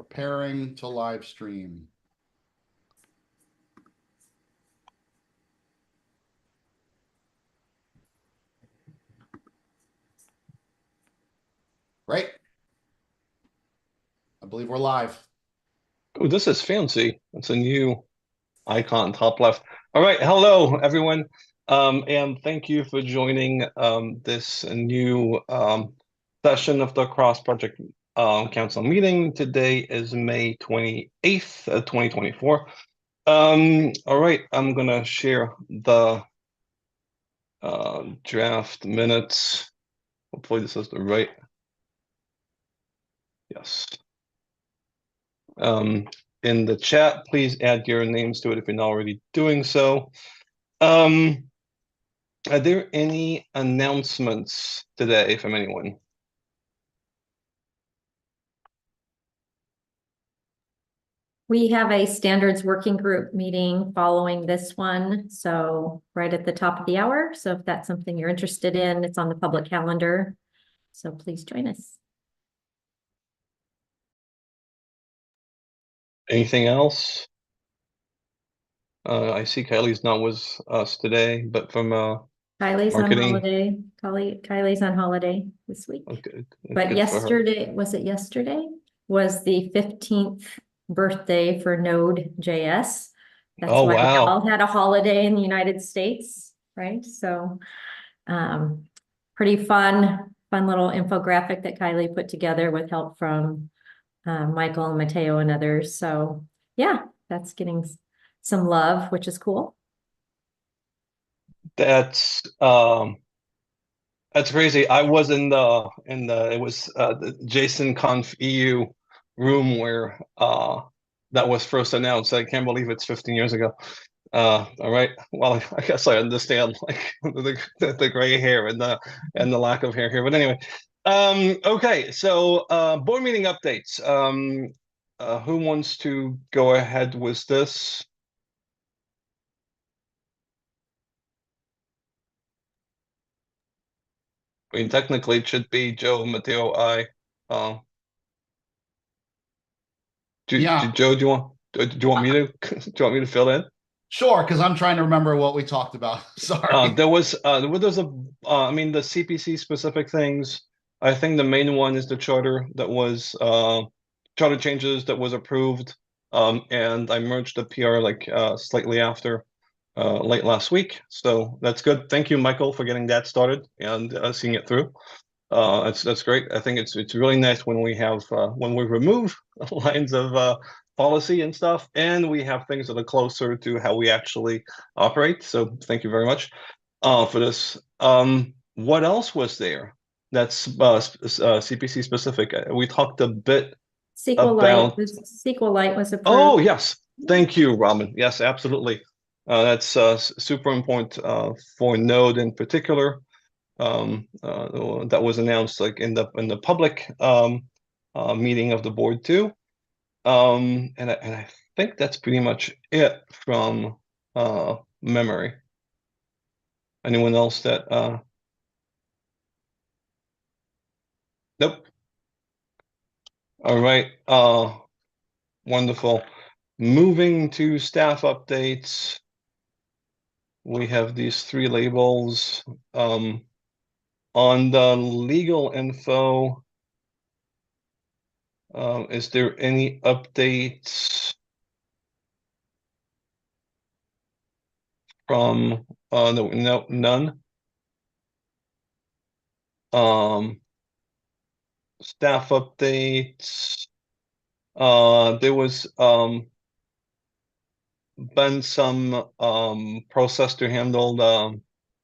Preparing to live stream. Right. I believe we're live. Oh, this is fancy. It's a new icon top left. All right, hello everyone, and thank you for joining this new session of the Cross Project Council meeting. Today is May 28th, 2024. All right, I'm gonna share the draft minutes. Hopefully this is the right. Yes. In the chat, please add your names to it if you're not already doing so. Are there any announcements today from anyone? We have a standards working group meeting following this one, so right at the top of the hour. So if that's something you're interested in, it's on the public calendar. So please join us. Anything else? I see Kylie's not with us today, but from Kylie's on marketing. holiday. Kylie's on holiday this week. Okay, But good for her. yesterday, was it yesterday? Was the 15th birthday for Node.js. That's Oh, why we wow. all had a holiday in the United States, right? So pretty fun little infographic that Kylie put together with help from Michael and Mateo and others. So yeah, that's getting some love, which is cool. That's crazy. I was in the it was the Jason Conf EU room where that was first announced. I can't believe it's 15 years ago. All right. Well, I guess I understand like the gray hair and the lack of hair here. But anyway, okay. So board meeting updates. Who wants to go ahead with this? I mean, technically, it should be Joe, Matteo, I. Yeah. Joe, do you want me to do you want me to fill in? Sure, because I'm trying to remember what we talked about. Sorry. There was I mean the CPC specific things. I think the main one is the charter that was charter changes that was approved. And I merged the PR like slightly after late last week. So that's good. Thank you, Michael, for getting that started and seeing it through. That's great. I think it's really nice when we have when we remove lines of policy and stuff, and we have things that are closer to how we actually operate. So thank you very much for this. What else was there that's CPC specific? We talked a bit about. SQLite was approved. Oh yes, thank you, Robin. Yes, absolutely. That's super important for Node in particular. That was announced like in the public meeting of the board too. And I think that's pretty much it from memory. Anyone else that nope. All right. Wonderful. Moving to staff updates. We have these three labels. On the legal info, is there any updates from no, none? Staff updates. There was been some process to handle the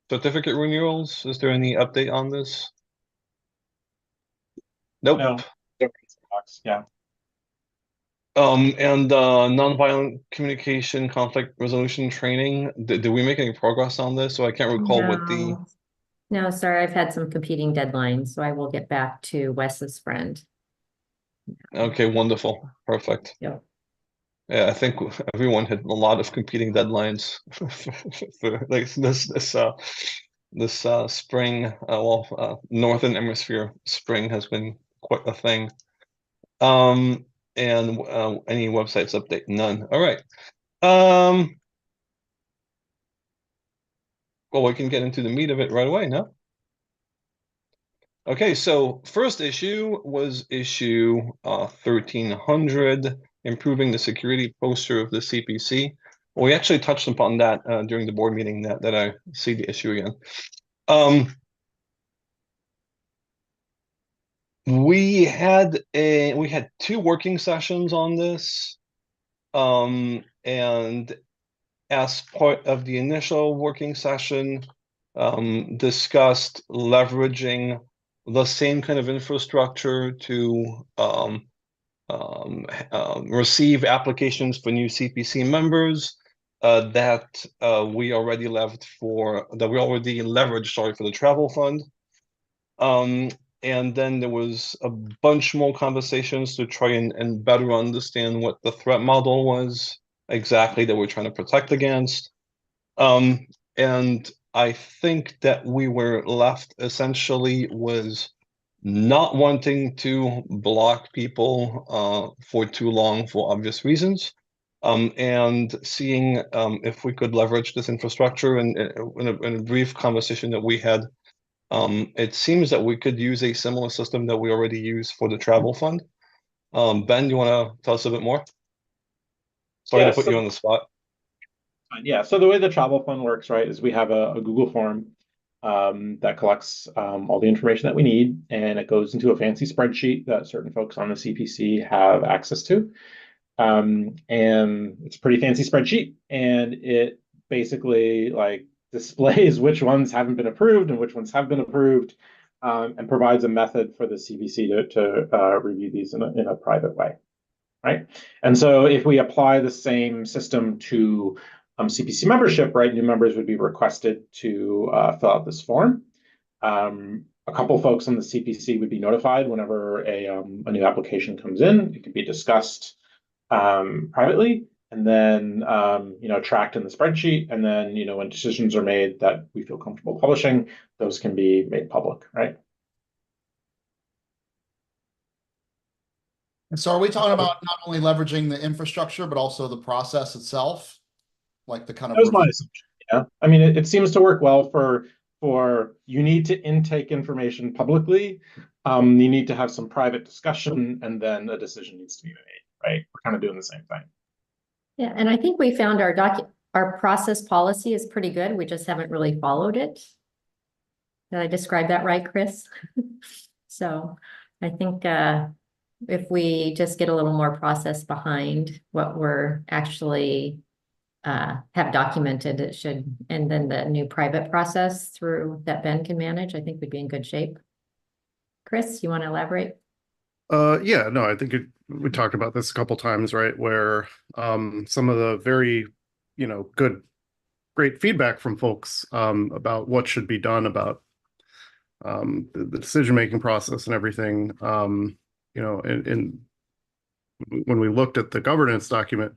certificate renewals. Is there any update on this? Nope. No. Yeah. And nonviolent communication conflict resolution training. Did we make any progress on this? So I can't recall what the. No, sorry, I've had some competing deadlines, so I will get back to Wes's friend. Okay, wonderful, perfect. Yep. Yeah, I think everyone had a lot of competing deadlines for like this spring. Northern Hemisphere spring has been quite a thing. And any websites update? None. All right. Well, we can get into the meat of it right away, no? Okay, so first issue was issue 1300, improving the security posture of the CPC. We actually touched upon that during the board meeting that I see the issue again. We had two working sessions on this, and as part of the initial working session, discussed leveraging the same kind of infrastructure to receive applications for new CPC members that we already leveraged, sorry, for the travel fund. And then there was a bunch more conversations to try and better understand what the threat model was exactly that we're trying to protect against. And I think that we were left essentially was not wanting to block people for too long for obvious reasons, and seeing if we could leverage this infrastructure. And in a brief conversation that we had, it seems that we could use a similar system that we already use for the travel fund. Ben, you want to tell us a bit more? Sorry to put you on the spot. Yeah, so the way the travel fund works, right, is we have a Google form that collects all the information that we need, and it goes into a fancy spreadsheet that certain folks on the CPC have access to. And it's a pretty fancy spreadsheet, and it basically like displays which ones haven't been approved and which ones have been approved, and provides a method for the CPC to review these in a private way, right? And so if we apply the same system to CPC membership, right, new members would be requested to fill out this form. A couple folks on the CPC would be notified whenever a new application comes in. It can be discussed privately, and then tracked in the spreadsheet, and then when decisions are made that we feel comfortable publishing, those can be made public, right? And so are we talking about not only leveraging the infrastructure, but also the process itself? Like the kind of That was my assumption. Yeah, I mean, it seems to work well for you need to intake information publicly. You need to have some private discussion, and then a decision needs to be made, right? We're kind of doing the same thing. Yeah, and I think we found our process policy is pretty good. We just haven't really followed it. Did I describe that right, Chris? So I think if we just get a little more process behind what we're actually have documented, it should, and then the new private process through that Ben can manage, I think we'd be in good shape. Chris, you want to elaborate? Yeah, no, I think we talked about this a couple times, right? Where some of the very, great feedback from folks about what should be done about the decision-making process and everything. And when we looked at the governance document,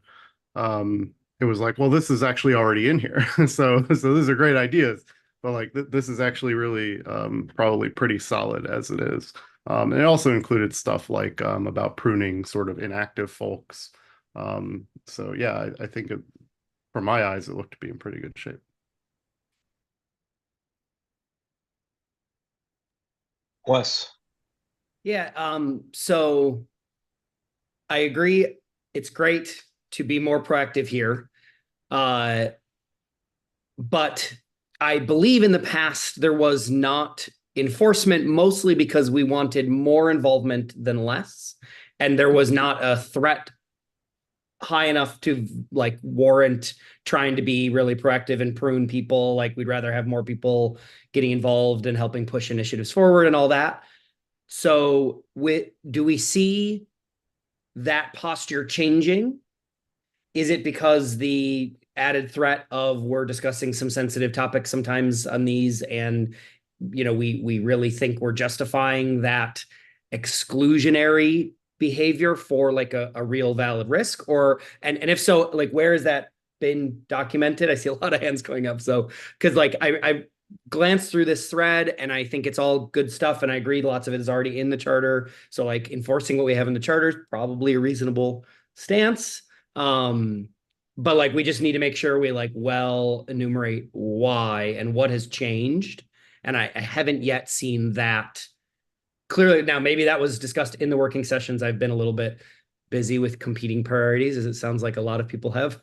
it was like, well, this is actually already in here. So these are great ideas, but like this is actually really probably pretty solid as it is. And it also included stuff like about pruning sort of inactive folks. So yeah, I think from my eyes, it looked to be in pretty good shape. Wes. Yeah, so I agree. It's great to be more proactive here. But I believe in the past there was not enforcement, mostly because we wanted more involvement than less. And there was not a threat high enough to like warrant trying to be really proactive and prune people. Like we'd rather have more people getting involved and helping push initiatives forward and all that. So do we see that posture changing? Is it because the added threat of we're discussing some sensitive topics sometimes on these, and we really think we're justifying that exclusionary behavior for like a real valid risk? Or and if so, like where has that been documented? I see a lot of hands going up. So because like glanced through this thread and I think it's all good stuff. And I agree, lots of it is already in the charter. So like enforcing what we have in the charter is probably a reasonable stance. But like we just need to make sure we like well enumerate why and what has changed. And I haven't yet seen that clearly. Now, maybe that was discussed in the working sessions. I've been a little bit busy with competing priorities, as it sounds like a lot of people have.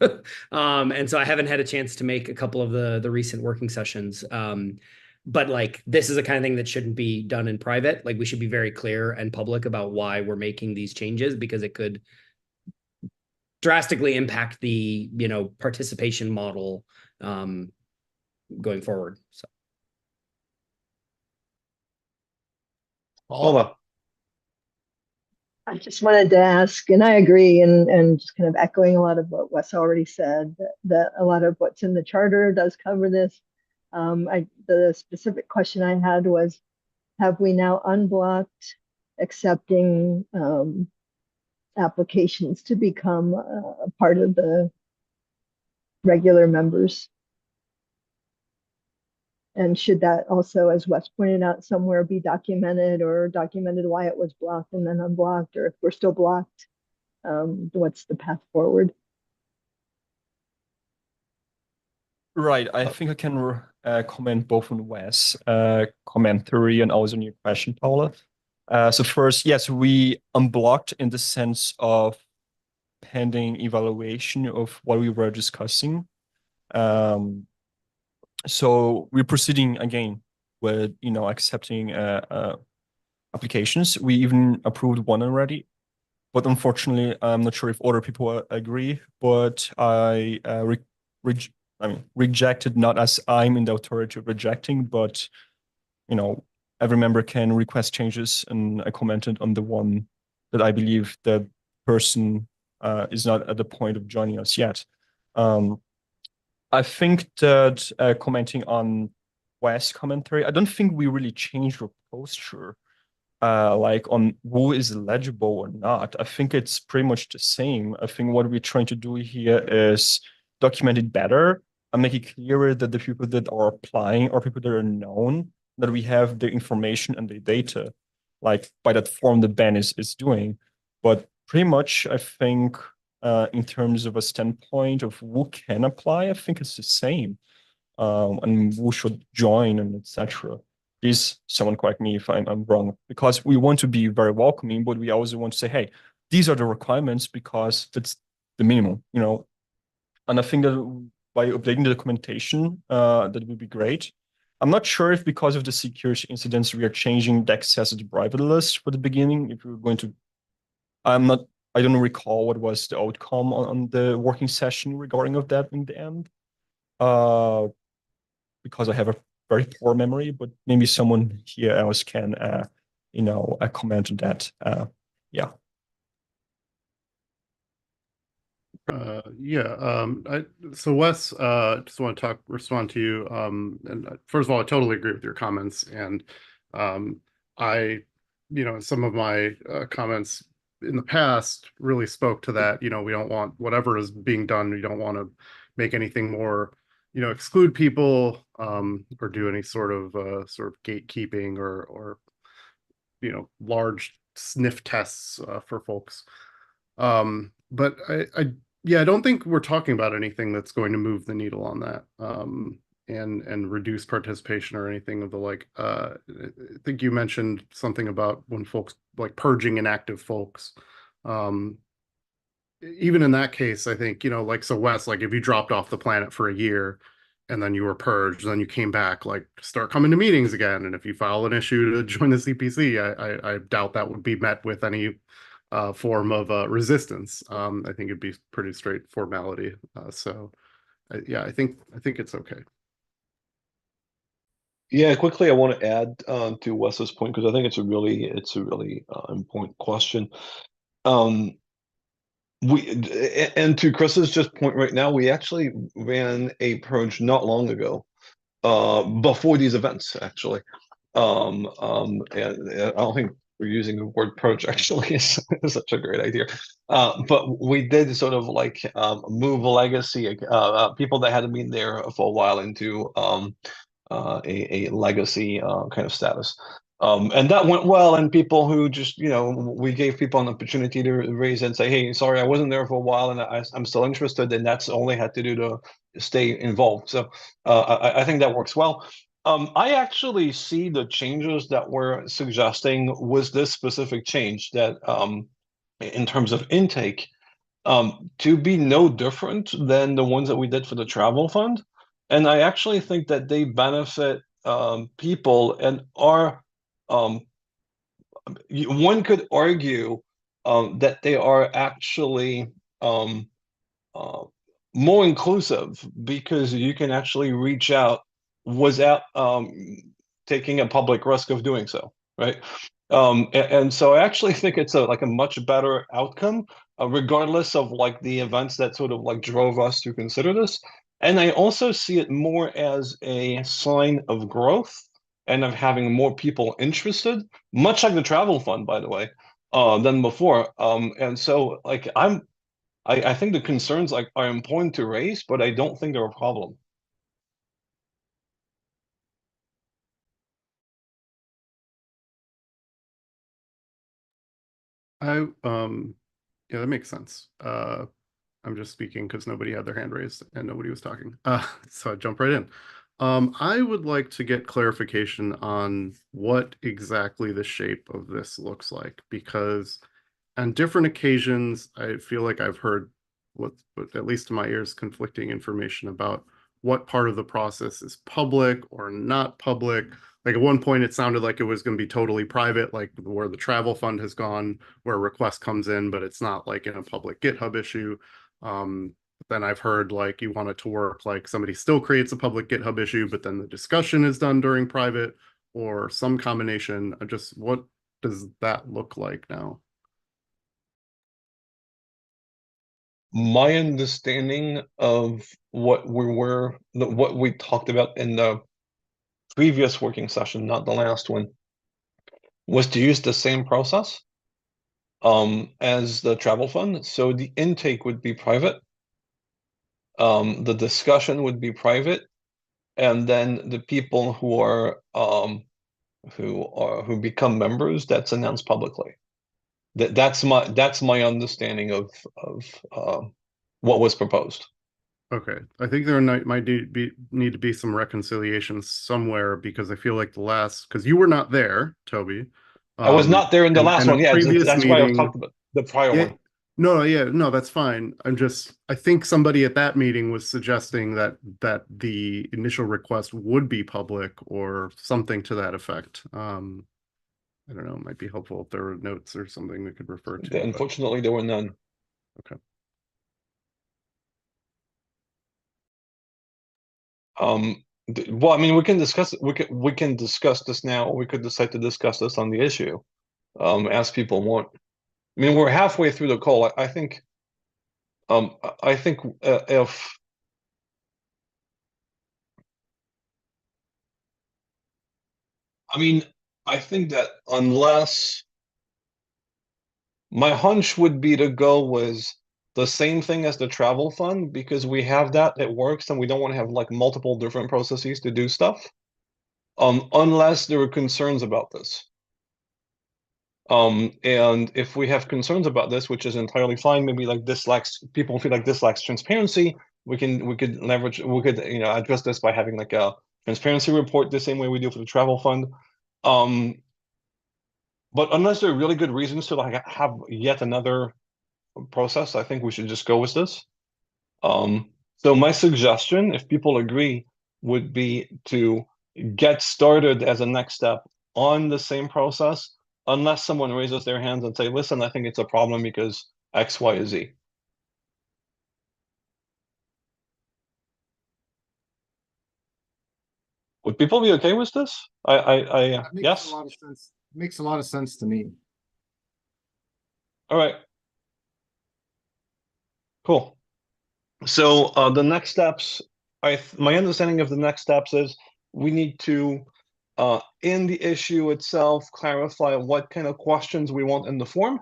And so I haven't had a chance to make a couple of the recent working sessions. But like this is the kind of thing that shouldn't be done in private. Like we should be very clear and public about why we're making these changes, because it could drastically impact the, you know, participation model going forward. So Paula. I just wanted to ask, and I agree, and just kind of echoing a lot of what Wes already said, that a lot of what's in the charter does cover this. The specific question I had was, have we now unblocked accepting applications to become a part of the regular members? And should that also, as Wes pointed out, somewhere be documented, or documented why it was blocked and then unblocked, or if we're still blocked, what's the path forward? Right. I think I can comment both on Wes' commentary and also on your question, Paula. So first, yes, we unblocked in the sense of pending evaluation of what we were discussing. So we're proceeding again with, you know, accepting applications. We even approved one already, but unfortunately, I'm not sure if other people agree. But I rejected, not as I'm in the authority of rejecting, but you know, every member can request changes, and I commented on the one that I believe the person is not at the point of joining us yet. I think that commenting on Wes' commentary, I don't think we really changed our posture, like on who is legible or not. I think it's pretty much the same. I think what we're trying to do here is document it better and make it clearer that the people that are applying are people that are known, that we have the information and the data, like by that form the Ben is doing. But pretty much, I think, in terms of a standpoint of who can apply, I think it's the same, and who should join and etc. Please, someone correct me if I'm wrong, because we want to be very welcoming, but we also want to say, hey, these are the requirements because that's the minimum, you know. And I think that by updating the documentation, that would be great. I'm not sure if because of the security incidents, we are changing the access to the private list for the beginning. If we're going to, I don't recall what was the outcome on the working session regarding of that in the end. Because I have a very poor memory, but maybe someone here else can, you know, comment on that. Yeah. So Wes, just want to respond to you. And first of all, I totally agree with your comments. And I, you know, some of my comments in the past really spoke to that. You know, we don't want whatever is being done. We don't want to make anything more, you know, exclude people or do any sort of gatekeeping or you know, large sniff tests for folks. But I don't think we're talking about anything that's going to move the needle on that and reduce participation or anything of the like. I think you mentioned something about when folks like purging inactive folks. Even in that case, I think, you know, like, so Wes, like if you dropped off the planet for a year and then you were purged, then you came back, like start coming to meetings again. And if you file an issue to join the CPC, I doubt that would be met with any form of resistance. I think it'd be pretty straight formality. Yeah, I think it's okay. Yeah, quickly, I want to add to Wes's point, because I think it's a really important question. And to Chris's just point right now, we actually ran a purge not long ago, before these events actually. And I don't think we're using the word purge actually is such a great idea. But we did sort of like move legacy people that hadn't been there for a while into a legacy kind of status. And that went well, and people who just, we gave people an opportunity to raise and say, hey, sorry, I wasn't there for a while and I'm still interested, and that's all they had to do to stay involved. So I think that works well. I actually see the changes that we're suggesting was this specific change that in terms of intake, to be no different than the ones that we did for the travel fund. And I actually think that they benefit people and are, one could argue that they are actually more inclusive, because you can actually reach out without taking a public risk of doing so, right? And so I actually think it's like a much better outcome, regardless of like the events that sort of like drove us to consider this. And I also see it more as a sign of growth and of having more people interested, much like the travel fund, by the way, than before. And so like I think the concerns like are important to raise, but I don't think they're a problem. Yeah, that makes sense. I'm just speaking because nobody had their hand raised and nobody was talking. So I jump right in. I would like to get clarification on what exactly the shape of this looks like, because on different occasions, I feel like I've heard what at least to my ears, conflicting information about what part of the process is public or not public. Like at one point, it sounded like it was going to be totally private, like where the travel fund has gone, where a request comes in, but it's not like in a public GitHub issue. Then I've heard like you want it to work like somebody still creates a public GitHub issue, but then the discussion is done during private, or some combination. Just what does that look like now? My understanding of what we talked about in the previous working session, not the last one, was to use the same process as the travel fund. So the intake would be private, the discussion would be private, and then the people who become members, that's announced publicly. That's my understanding of what was proposed. Okay, I think there might need to be some reconciliation somewhere, because I feel like because you were not there, Toby. I was not there in the last one. Yeah, that's why I was talking about the prior one. No, that's fine. I think somebody at that meeting was suggesting that the initial request would be public or something to that effect. I don't know, it might be helpful if there were notes or something we could refer to. Unfortunately, there were none. Okay. Well, I mean, we can discuss we can discuss this now, or we could decide to discuss this on the issue, as people want. I mean, we're halfway through the call. I think if I think that unless my hunch would be to go with the same thing as the travel fund, because we have that, it works, and we don't want to have like multiple different processes to do stuff. Unless there are concerns about this. And if we have concerns about this, which is entirely fine, maybe like people feel like this lacks transparency, we could address this by having like a transparency report the same way we do for the travel fund. But unless there are really good reasons to like have yet another process, I think we should just go with this. So my suggestion, if people agree, would be to get started as a next step on the same process, unless someone raises their hands and say, listen, I think it's a problem because X, Y, or Z. Would people be okay with this? That makes Yes. a lot of sense. Makes a lot of sense to me. All right. Cool. So the next steps, my understanding of the next steps is we need to, in the issue itself, clarify what kind of questions we want in the form.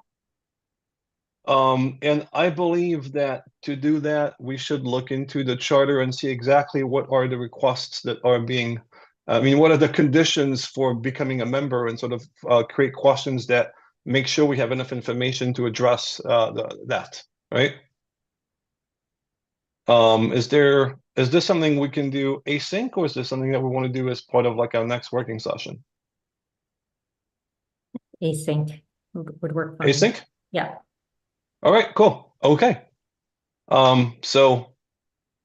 And I believe that to do that, we should look into the charter and see exactly what are the requests that are being I mean, what are the conditions for becoming a member, and sort of create questions that make sure we have enough information to address that, right? Is this something we can do async, or is this something that we want to do as part of like our next working session? Async would work fine. Async? Yeah. All right, cool. Okay. So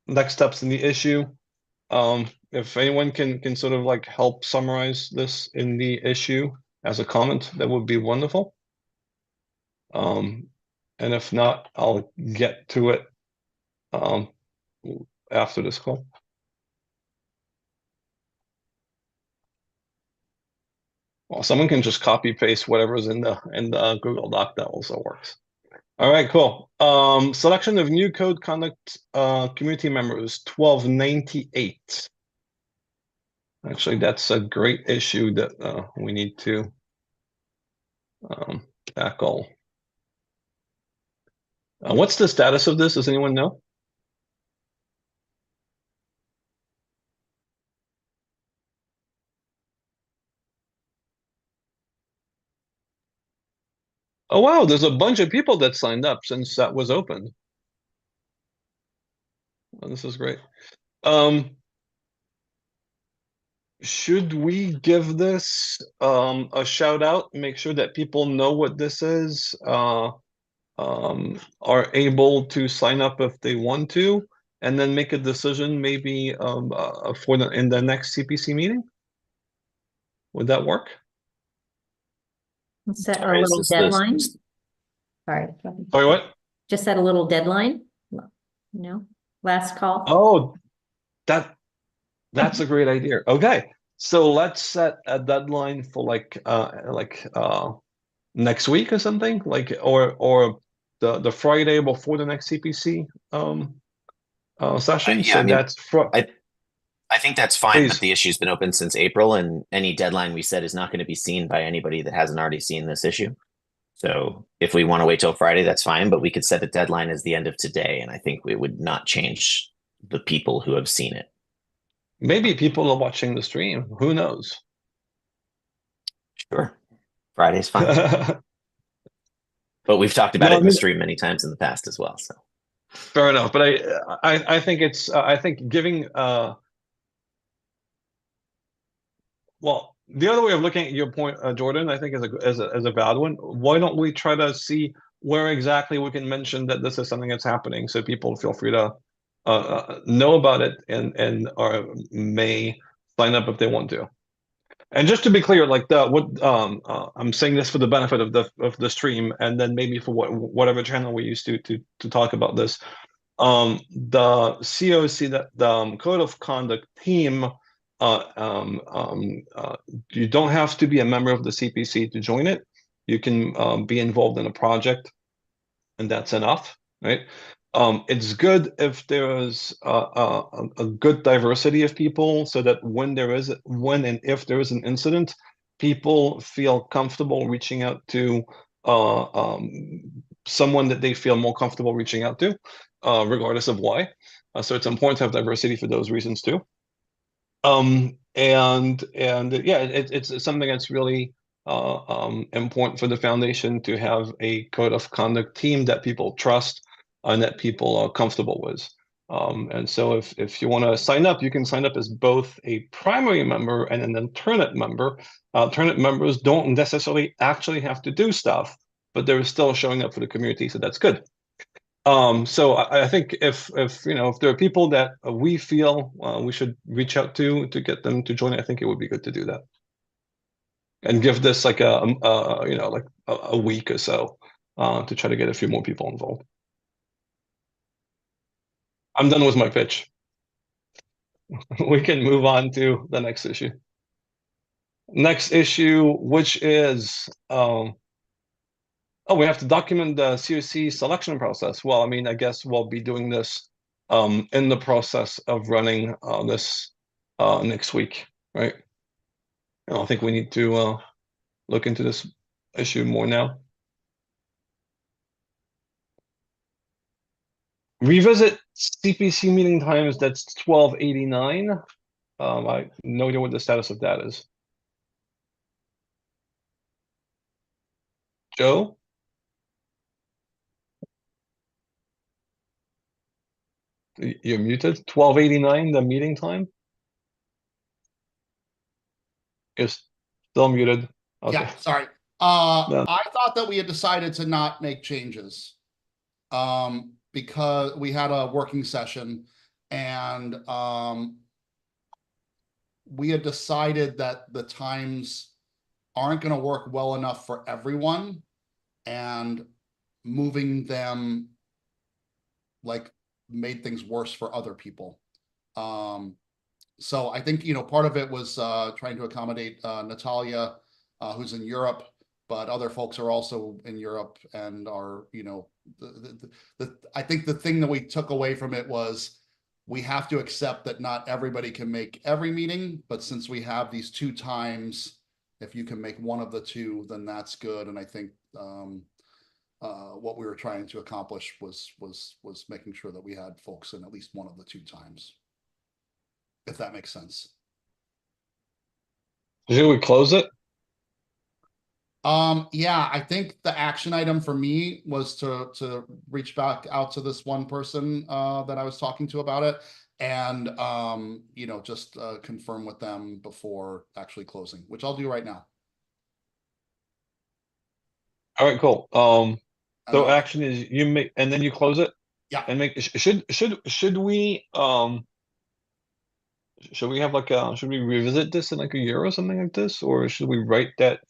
next steps in the issue. If anyone can sort of like help summarize this in the issue as a comment, that would be wonderful. And if not, I'll get to it after this call. Well, someone can just copy paste whatever's in the Google Doc, that also works. All right, cool. Selection of new code conduct community members 1298. Actually, that's a great issue that we need to tackle. What's the status of this? Does anyone know? Oh, wow, there's a bunch of people that signed up since that was opened. Well, this is great. Should we give this a shout out, make sure that people know what this is, are able to sign up if they want to, and then make a decision maybe in the next CPC meeting? Would that work? Set a Sorry, is little this deadline. this- Sorry. Sorry, what? Just set a little deadline. No, last call. Oh, that's a great idea. Okay, so let's set a deadline for like next week or something, like or the Friday before the next CPC session. yeah, So I mean, that's I think that's fine, Please. but the issue's been open since April, and any deadline we set is not going to be seen by anybody that hasn't already seen this issue. So if we want to wait till Friday, that's fine, but we could set a deadline as the end of today, and I think it would not change the people who have seen it. Maybe people are watching the stream. Who knows? Sure, Friday's fine. But we've talked about No, it I in mean- the stream many times in the past as well. So Fair enough, but I think it's I think giving well, the other way of looking at your point, Jordan, I think is a valid one. Why don't we try to see where exactly we can mention that this is something that's happening, so people feel free to know about it and or may sign up if they want to. And just to be clear, like I'm saying this for the benefit of the stream, and then maybe for whatever channel we use to talk about this. The COC, that the Code of Conduct team, you don't have to be a member of the CPC to join it. You can be involved in a project, and that's enough, right? It's good if there is a good diversity of people, so that when and if there is an incident, people feel comfortable reaching out to someone that they feel more comfortable reaching out to, regardless of why. So it's important to have diversity for those reasons too. And yeah, it's something that's really important for the foundation to have a code of conduct team that people trust and that people are comfortable with. And so if you want to sign up, you can sign up as both a primary member and an alternate member. Alternate members don't necessarily actually have to do stuff, but they're still showing up for the community, so that's good. So I think if there are people that we feel we should reach out to get them to join, I think it would be good to do that, and give this like a week or so to try to get a few more people involved. I'm done with my pitch. We can move on to the next issue. Next issue, which is we have to document the COC selection process. Well, I mean, I guess we'll be doing this in the process of running this next week, right? I don't think we need to look into this issue more now. Revisit CPC meeting times, that's 1289. I no idea what the status of that is. Joe? You're muted. 12:89, the meeting time? You're still muted. Okay. Yeah, sorry. No. I thought that we had decided to not make changes. Because we had a working session and, we had decided that the times aren't gonna work well enough for everyone. And moving them like made things worse for other people. So I think, part of it was trying to accommodate Natalia, who's in Europe, but other folks are also in Europe and are, I think the thing that we took away from it was we have to accept that not everybody can make every meeting, but since we have these 2 times, if you can make one of the 2, then that's good. And I think what we were trying to accomplish was making sure that we had folks in at least one of the 2 times. If that makes sense. Should we close it? Yeah, I think the action item for me was to reach back out to this one person that I was talking to about it and just confirm with them before actually closing, which I'll do right now. All right, cool. So action is you make and then you close it? Yeah. And make should we have like should we revisit this in like a year or something like this, or should we write that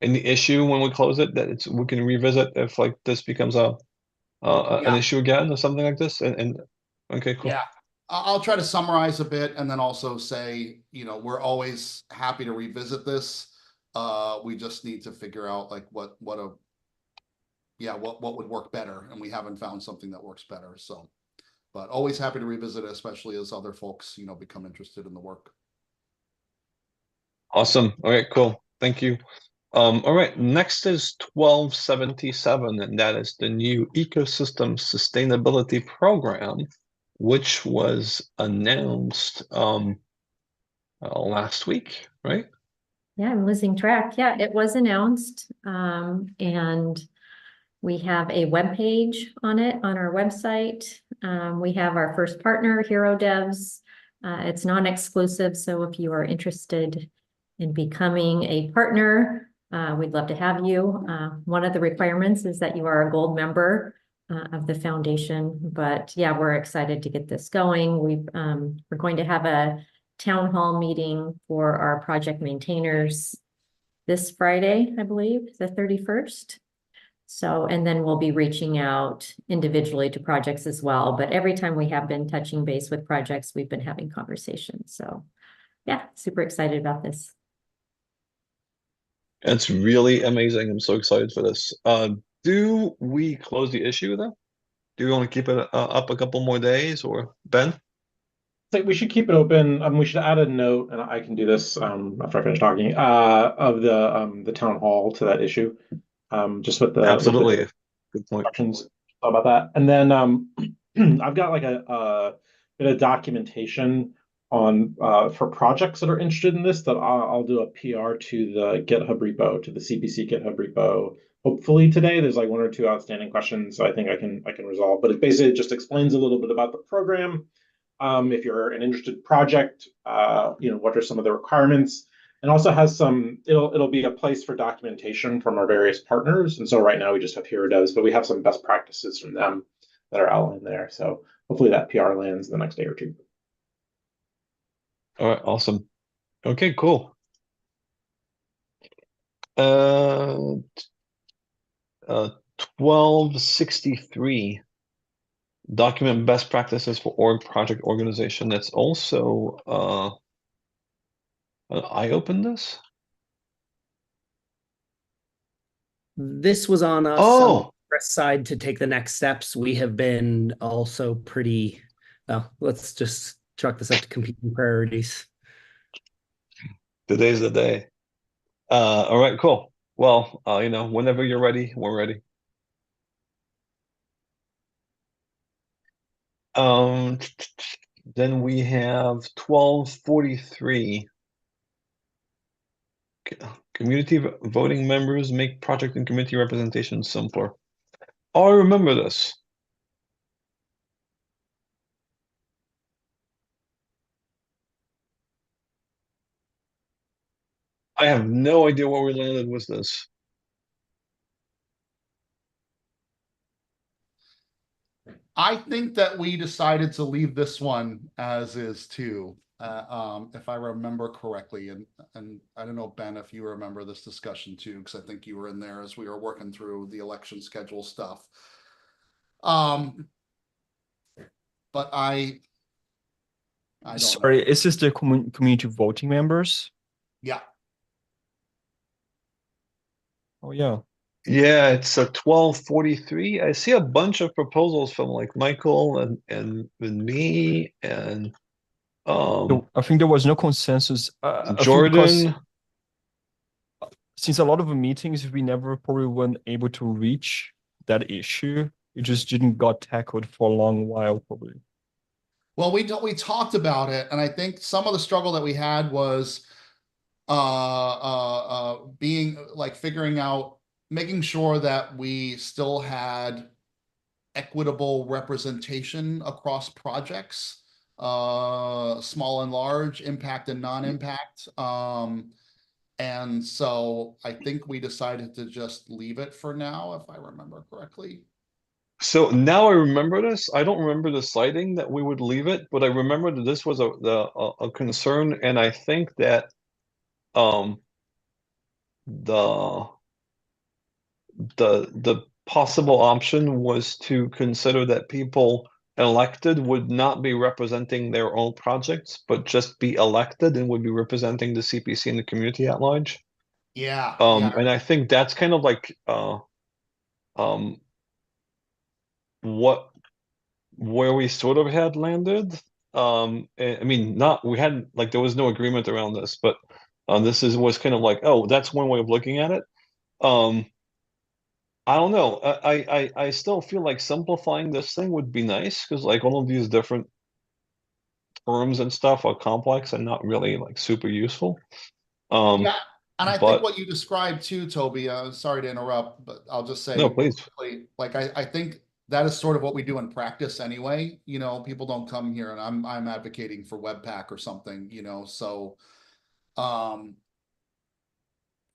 in the issue when we close it that we can revisit if like this becomes an issue again or something like this? And okay, cool. Yeah, I'll try to summarize a bit and then also say, we're always happy to revisit this. We just need to figure out like what would work better, and we haven't found something that works better. So, but always happy to revisit it, especially as other folks, become interested in the work. Awesome. All right, cool. Thank you. All right, next is 1277, and that is the new ecosystem sustainability program, which was announced last week, right? Yeah, I'm losing track. Yeah, it was announced. And we have a web page on it on our website. We have our first partner, Hero Devs. It's non-exclusive, so if you are interested in becoming a partner, we'd love to have you. One of the requirements is that you are a gold member of the foundation, but yeah, we're excited to get this going. We're going to have a town hall meeting for our project maintainers this Friday, I believe, the 31st. So, and then we'll be reaching out individually to projects as well. But every time we have been touching base with projects, we've been having conversations. So yeah, super excited about this. It's really amazing. I'm so excited for this. Do we close the issue then? Do you want to keep it up a couple more days, or Ben? I think we should keep it open. We should add a note, and I can do this after I finish talking. Of the town hall to that issue, just with the Absolutely. Good point. instructions about that. And then I've got like a bit of documentation on for projects that are interested in this that I'll do a PR to the GitHub repo, to the CPC GitHub repo. Hopefully today. There's like 1 or 2 outstanding questions, so I think I can resolve. But it basically just explains a little bit about the program. If you're an interested project, what are some of the requirements, and also has some, it'll be a place for documentation from our various partners. And so right now we just have Hero Devs, but we have some best practices from them that are outlined there. So hopefully that PR lands the next day or 2. All right, awesome. Okay, cool. 1263. Document best practices for project organization. That's also I opened this. This was on us on the press side to take the next steps. We have been also pretty, well, let's just chalk this up to competing priorities. Today's the day. All right, cool. Well, whenever you're ready, we're ready. Then we have 1243. Community voting members make project and committee representation simpler. Oh, I remember this. I have no idea where we landed with this. I think that we decided to leave this one as is too, if I remember correctly, and I don't know, Ben, if you remember this discussion too, because I think you were in there as we were working through the election schedule stuff. But I don't Sorry, know. is this the community voting members? Yeah, Oh yeah. Yeah, it's a 1243. I see a bunch of proposals from like Michael and me and I think there was no consensus. I think because Jordan. since a lot of the meetings we never probably weren't able to reach that issue, it just didn't got tackled for a long while probably. well, we talked about it, and I think some of the struggle that we had was being like figuring out, making sure that we still had equitable representation across projects, small and large, impact and non-impact. And so I think we decided to just leave it for now, if I remember correctly. So now I remember this. I don't remember deciding that we would leave it, but I remember that this was a concern, and I think that the the possible option was to consider that people elected would not be representing their own projects, but just be elected and would be representing the CPC and the community at large. Yeah, And I think that's kind of like where we sort of had landed. I mean, not we hadn't like there was no agreement around this, but this was kind of like, oh, that's one way of looking at it. I don't know. I still feel like simplifying this thing would be nice because like all of these different terms and stuff are complex and not really like super useful. yeah. And I think But what you described too, Toby, sorry to interrupt, but I'll just say, no, please. like, I think that is sort of what we do in practice anyway. You know, people don't come here and I'm advocating for Webpack or something, you know, so,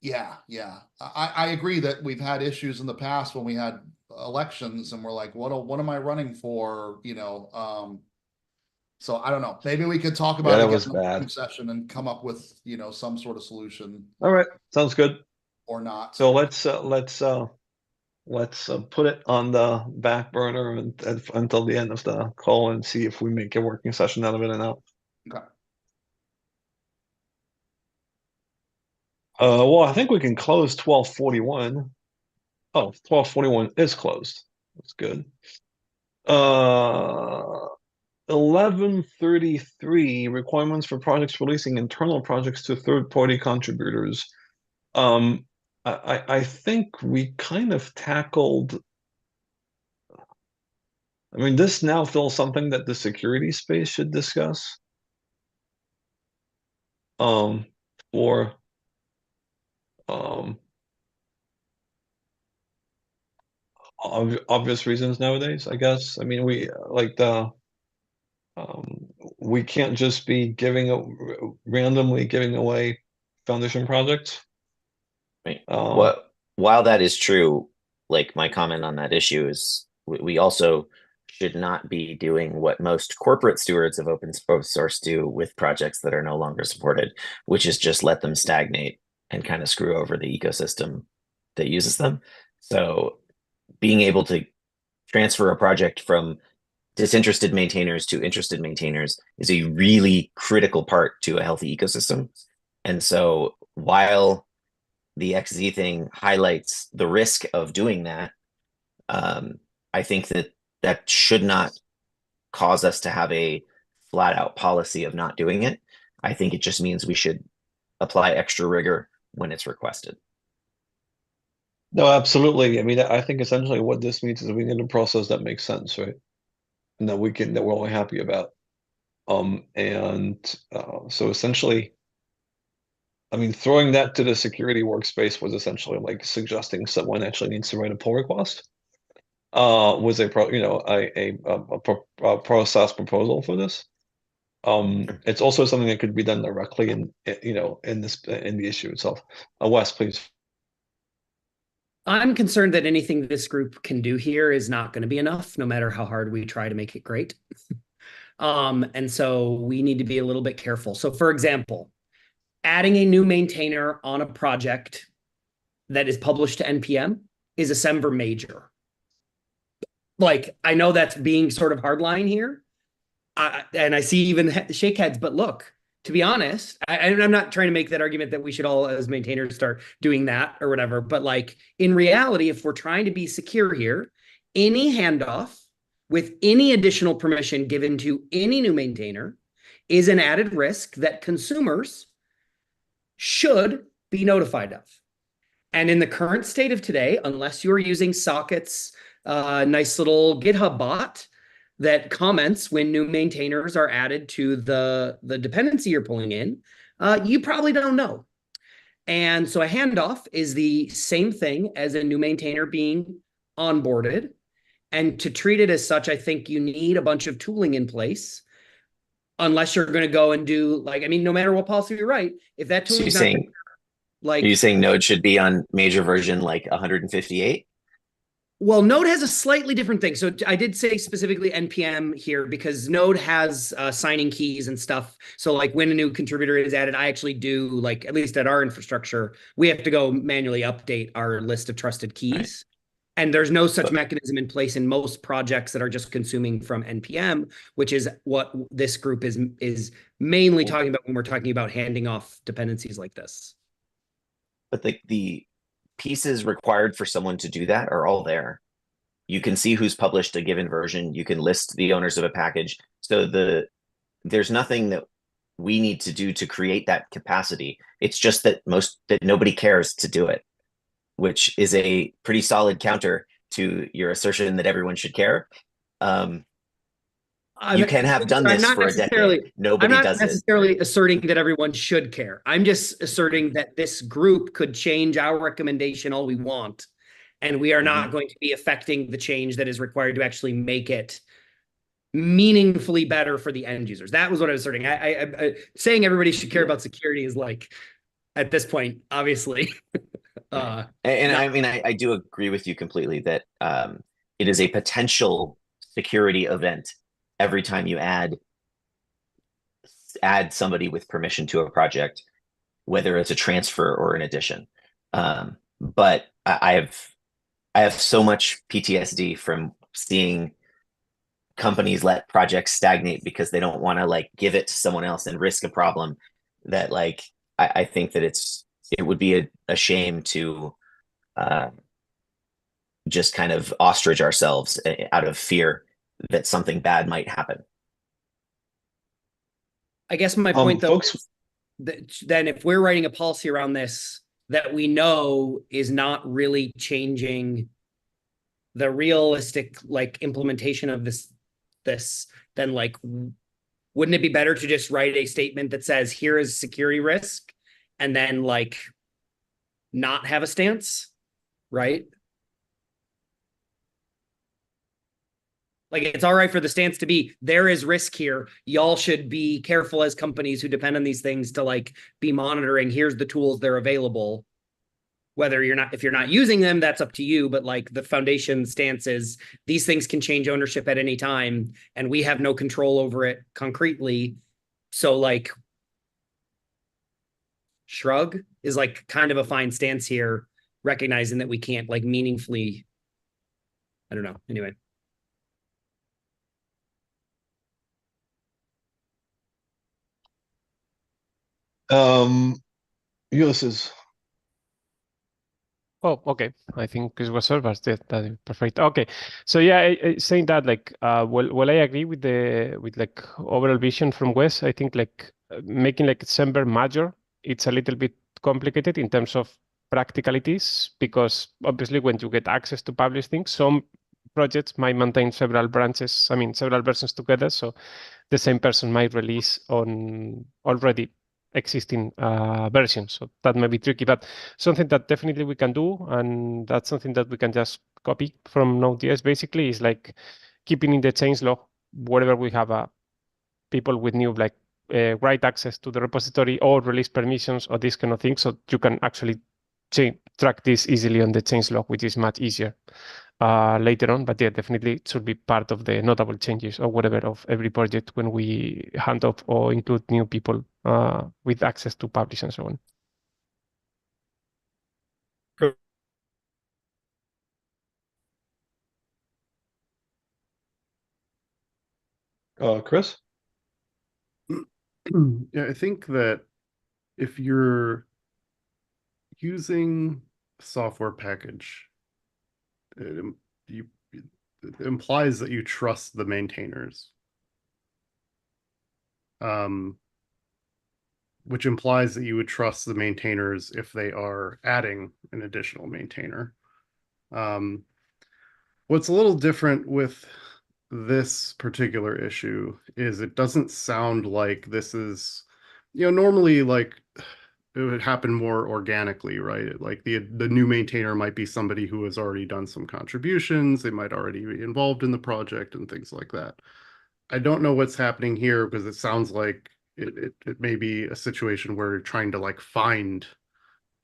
yeah, I agree that we've had issues in the past when we had elections and we're like, what am I running for? You know, so I don't know, maybe we could talk about Yeah, it that again was in the working bad. session and come up with, you know, some sort of solution All right, sounds good. or not. So let's put it on the back burner until the end of the call and see if we make a working session out of it or not. Okay. Well, I think we can close 1241. Oh, 1241 is closed. That's good. 1133 requirements for projects releasing internal projects to third-party contributors. I think we kind of tackled. I mean, this now feels something that the security space should discuss. For obvious reasons nowadays, I guess. I mean, we like we can't just be randomly giving away foundation projects. Right. While that is true, like my comment on that issue is we also should not be doing what most corporate stewards of open source do with projects that are no longer supported, which is just let them stagnate and kind of screw over the ecosystem that uses them. So being able to transfer a project from disinterested maintainers to interested maintainers is a really critical part to a healthy ecosystem. And so while the XZ thing highlights the risk of doing that, I think that should not cause us to have a flat out policy of not doing it. I think it just means we should apply extra rigor when it's requested. No, absolutely. I mean, I think essentially what this means is we need a process that makes sense, right? And that we're all happy about. So essentially, I mean, throwing that to the security workspace was essentially like suggesting someone actually needs to write a pull request. Was a process proposal for this. It's also something that could be done directly in the issue itself. Wes, please. I'm concerned that anything this group can do here is not going to be enough, no matter how hard we try to make it great. And so we need to be a little bit careful. So for example, adding a new maintainer on a project that is published to NPM is a Semver major. Like, I know that's being sort of hardline here. And I see even shake heads, but look, to be honest, I'm not trying to make that argument that we should all as maintainers start doing that or whatever. But like in reality, if we're trying to be secure here, any handoff with any additional permission given to any new maintainer is an added risk that consumers should be notified of. And in the current state of today, unless you're using Socket's nice little GitHub bot that comments when new maintainers are added to the dependency you're pulling in, you probably don't know. And so a handoff is the same thing as a new maintainer being onboarded. And to treat it as such, I think you need a bunch of tooling in place, unless you're going to go and do like, I mean, no matter what policy you write, if that tool is not there, like, are you saying Node should be on major version like 158? Well, Node has a slightly different thing. So I did say specifically NPM here because Node has signing keys and stuff. So like when a new contributor is added, I actually do, like, at least at our infrastructure, we have to go manually update our list of trusted keys. Right. And there's no such mechanism in place in most projects that are just consuming from NPM, which is what this group is mainly talking about when we're talking about handing off dependencies like this. But the pieces required for someone to do that are all there. You can see who's published a given version. You can list the owners of a package. So there's nothing that we need to do to create that capacity. It's just that nobody cares to do it, which is a pretty solid counter to your assertion that everyone should care. You can have done this for a decade. Nobody does it. I'm not necessarily asserting that everyone should care. I'm just asserting that this group could change our recommendation all we want, and we are not going to be affecting the change that is required to actually make it meaningfully better for the end users. That was what I was asserting. I saying everybody should care about security is like, at this point, obviously. I mean, I do agree with you completely that it is a potential security event every time you add somebody with permission to a project, whether it's a transfer or an addition. But I have so much PTSD from seeing companies let projects stagnate because they don't want to like give it to someone else and risk a problem that like I think that it would be a shame to just kind of ostrich ourselves out of fear that something bad might happen. I guess my point, though, folks, then if we're writing a policy around this that we know is not really changing the realistic like implementation of this, then like, wouldn't it be better to just write a statement that says, here is security risk, and then like not have a stance, right? Like, it's all right for the stance to be, there is risk here. Y'all should be careful as companies who depend on these things to like be monitoring. Here's the tools, they're available. If you're not using them, that's up to you. But like the foundation stance is these things can change ownership at any time and we have no control over it concretely. So like shrug is like kind of a fine stance here, recognizing that we can't like meaningfully, I don't know. Anyway. Ulysses. Oh, okay. I think it was over. That perfect. Okay, so yeah, saying that like, well, I agree with like overall vision from Wes. I think like making like Semver major, it's a little bit complicated in terms of practicalities because obviously when you get access to publish things, some projects might maintain several branches, I mean, several versions together. So the same person might release on already existing versions. So that may be tricky, but something that definitely we can do, and that's something that we can just copy from Node.js basically, is like keeping in the change log wherever we have people with new like write access to the repository or release permissions or this kind of thing. So you can actually track this easily on the change log, which is much easier later on. But yeah, definitely it should be part of the notable changes or whatever of every project when we hand off or include new people with access to publish and so on. Chris? Yeah, I think that if you're using a software package, it implies that you trust the maintainers. Which implies that you would trust the maintainers if they are adding an additional maintainer. What's a little different with this particular issue is it doesn't sound like this is, normally like it would happen more organically, right? Like the new maintainer might be somebody who has already done some contributions, they might already be involved in the project and things like that. I don't know what's happening here because it sounds like it may be a situation where you're trying to like find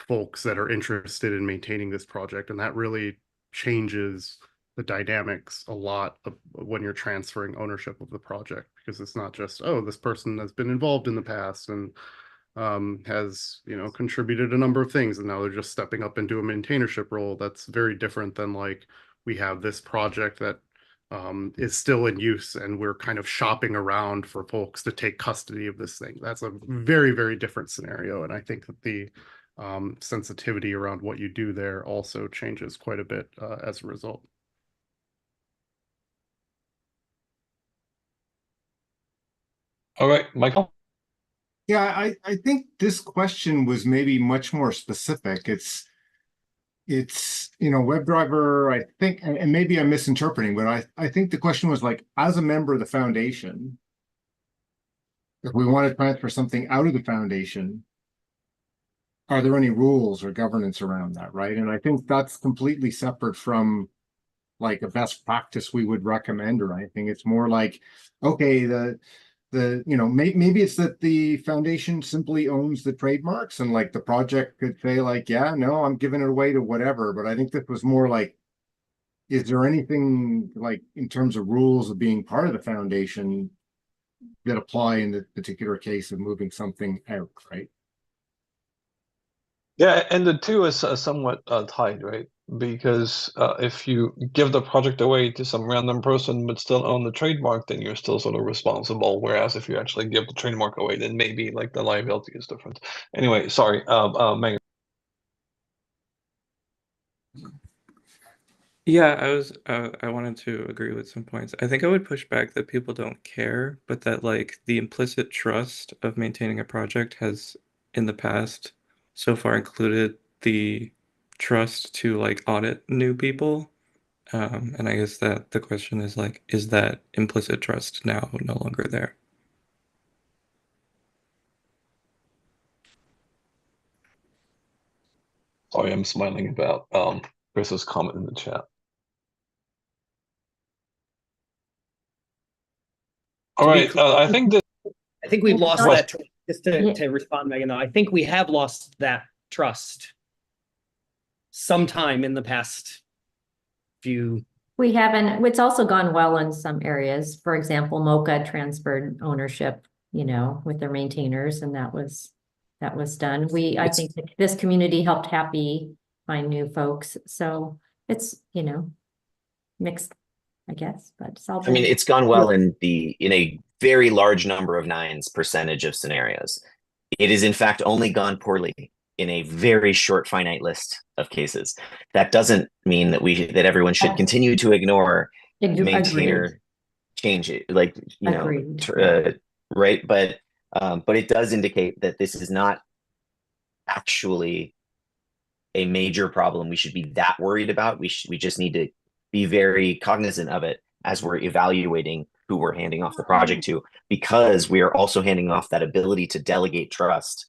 folks that are interested in maintaining this project, and that really changes the dynamics a lot of when you're transferring ownership of the project, because it's not just, oh, this person has been involved in the past and has contributed a number of things and now they're just stepping up into a maintainership role. That's very different than like we have this project that is still in use and we're kind of shopping around for folks to take custody of this thing. That's a very, very different scenario. And I think that the sensitivity around what you do there also changes quite a bit as a result. All right, Michael? Yeah, I think this question was maybe much more specific. It's WebDriver, I think, and maybe I'm misinterpreting, but I think the question was like, as a member of the foundation, if we want to transfer something out of the foundation, are there any rules or governance around that, right? And I think that's completely separate from like a best practice we would recommend or anything. It's more like, okay, maybe it's that the foundation simply owns the trademarks and like the project could say like, yeah, no, I'm giving it away to whatever. But I think this was more like, is there anything like in terms of rules of being part of the foundation that apply in the particular case of moving something out, right? Yeah, and the two is somewhat tied, right? Because if you give the project away to some random person but still own the trademark, then you're still sort of responsible. Whereas if you actually give the trademark away, then maybe like the liability is different. Anyway, sorry, Megan. Yeah, I wanted to agree with some points. I think I would push back that people don't care, but that like the implicit trust of maintaining a project has in the past so far included the trust to like audit new people. And I guess that the question is like, is that implicit trust now no longer there? Sorry, I'm smiling about Chris's comment in the chat. All right, I think that I think we've lost Well, that trust. Just to respond, Megan, though, I think we have lost that trust sometime in the past few. We haven't, it's also gone well in some areas. For example, Mocha transferred ownership, with their maintainers, and that was done. I think that this community helped Happy find new folks. So it's, mixed, I guess, but it's all. I mean, it's gone well in a very large number of 9% of scenarios. It is in fact only gone poorly in a very short, finite list of cases. That doesn't mean that everyone should continue to ignore maintainer change, like right. But it does indicate that this is not actually a major problem we should be that worried about. We just need to be very cognizant of it as we're evaluating who we're handing off the project to, because we are also handing off that ability to delegate trust,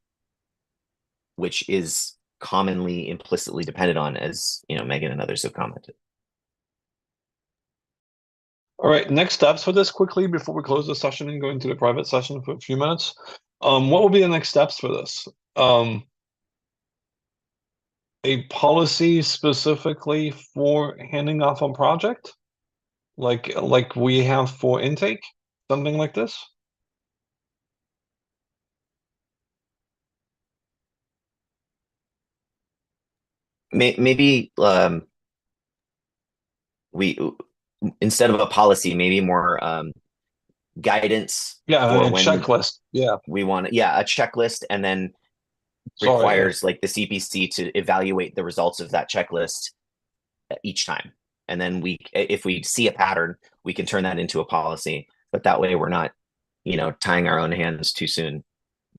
which is commonly implicitly dependent on, as you know, Megan and others have commented. All right, next steps for this quickly before we close the session and go into the private session for a few minutes. What will be the next steps for this? A policy specifically for handing off a project, like we have for intake, something like this. Maybe we, instead of a policy, maybe more guidance Yeah, for a when checklist. Yeah, we want, a checklist, and then sorry, requires like the CPC to evaluate the results of that checklist each time. And then if we see a pattern, we can turn that into a policy, but that way we're not, tying our own hands too soon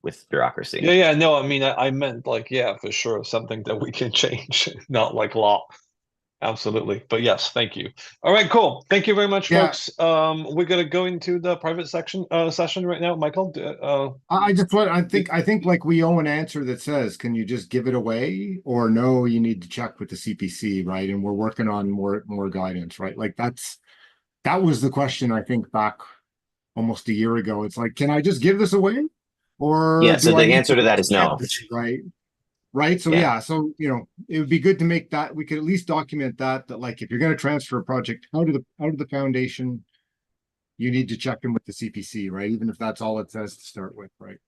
with bureaucracy. Yeah, no, I mean, I meant like, yeah, for sure, something that we can change, not like law. Absolutely. But yes, thank you. All right, cool. Thank you very much, Yeah. folks. We're gonna go into the private session right now. Michael, I think like we owe an answer that says, can you just give it away, or no, you need to check with the CPC, right? And we're working on more guidance, right? Like that was the question, I think, back almost a year ago. It's like, can I just give this away? Or Yeah, so do I the need answer to that is check no. this, right? Right. So Yeah. so it would be good to make that, we could at least document that like if you're going to transfer a project out of the foundation, you need to check in with the CPC, right? Even if that's all it says to start with, right?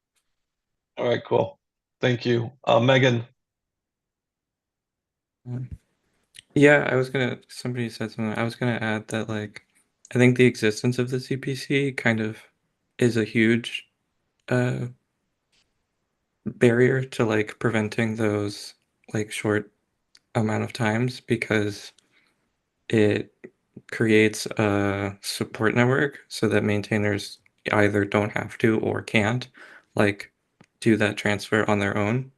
all right, cool. Thank you. Megan. Yeah, somebody said something. I was gonna add that I think the existence of the CPC kind of is a huge barrier to preventing those short amount of times, because it creates a support network so that maintainers either don't have to or can't do that transfer on their own.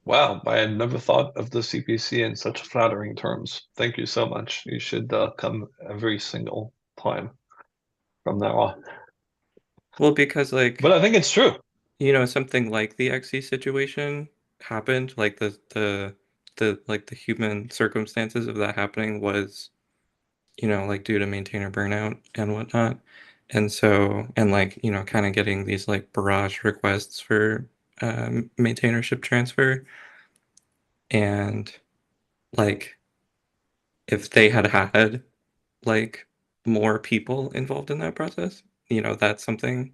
Wow, I had never thought of the CPC in such flattering terms. Thank you so much. You should come every single time from now on. Well, because But I think it's true. something like the XE situation happened, the human circumstances of that happening was, due to maintainer burnout and whatnot. And so, and kind of getting these barrage requests for maintainership transfer. And if they had had more people involved in that process, that's something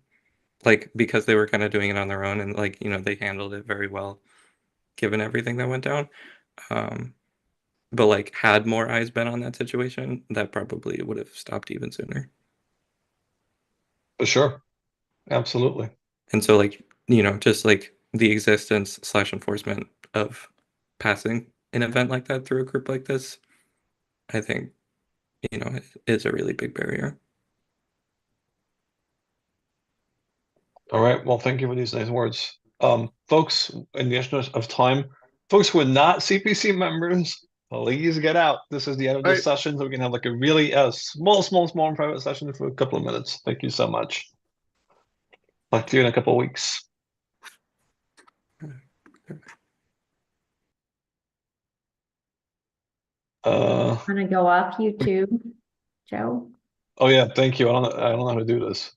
because they were kind of doing it on their own, and they handled it very well given everything that went down. But had more eyes been on that situation, that probably would have stopped even sooner. For sure. Absolutely. And so just the existence / enforcement of passing an event like that through a group like this, I think, is a really big barrier. All right. Well, thank you for these nice words. Folks, in the interest of time, folks who are not CPC members, please get out. This is the end of the Right. session. So we can have a really small private session for a couple of minutes. Thank you so much. Talk to you in a couple of weeks. Want to go off YouTube, Joe? Oh yeah, thank you. I don't know how to do this.